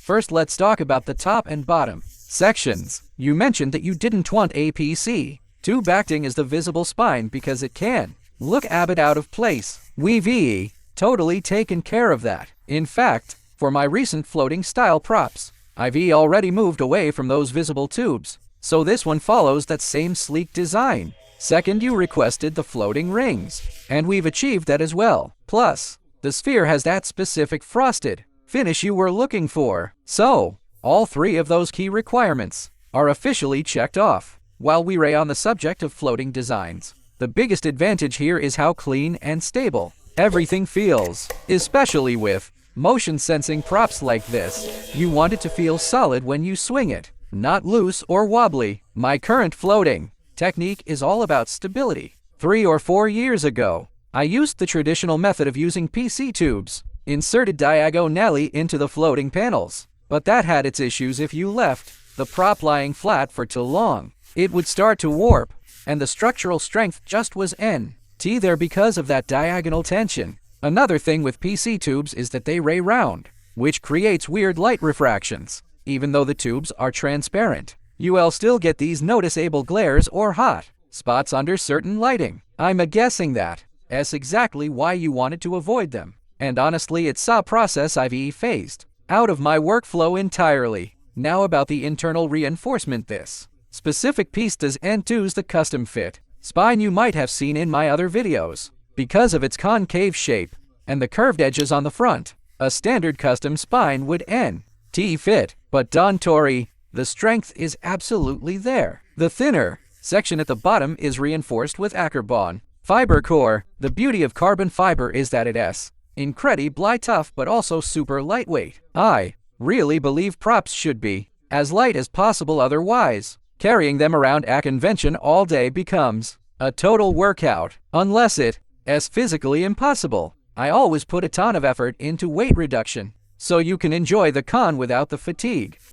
First, let's talk about the top and bottom sections. You mentioned that you didn't want APC tube acting as the visible spine because it can look a bit out of place. We've totally taken care of that. In fact, for my recent floating style props, I've already moved away from those visible tubes, so this one follows that same sleek design. Second, you requested the floating rings, and we've achieved that as well. Plus, the sphere has that specific frosted finish you were looking for. So, all three of those key requirements are officially checked off. While we're on the subject of floating designs, the biggest advantage here is how clean and stable everything feels, especially with motion-sensing props like this. You want it to feel solid when you swing it, not loose or wobbly. My current floating technique is all about stability. 3 or 4 years ago, I used the traditional method of using PC tubes, inserted diagonally into the floating panels. But that had its issues. If you left the prop lying flat for too long, it would start to warp, and the structural strength just was NT there because of that diagonal tension. Another thing with PC tubes is that they ray round, which creates weird light refractions. Even though the tubes are transparent, you will still get these noticeable glares or hot spots under certain lighting. I'm guessing that's exactly why you wanted to avoid them. And honestly, it's a process I've phased out of my workflow entirely. Now about the internal reinforcement. This specific piece does use the custom fit spine you might have seen in my other videos. Because of its concave shape and the curved edges on the front, a standard custom spine would fit, but don't worry, the strength is absolutely there. The thinner section at the bottom is reinforced with carbon fiber core. The beauty of carbon fiber is that it's incredibly tough but also super lightweight. I really believe props should be as light as possible, otherwise carrying them around a convention all day becomes a total workout, unless it's physically impossible. I always put a ton of effort into weight reduction, so you can enjoy the con without the fatigue.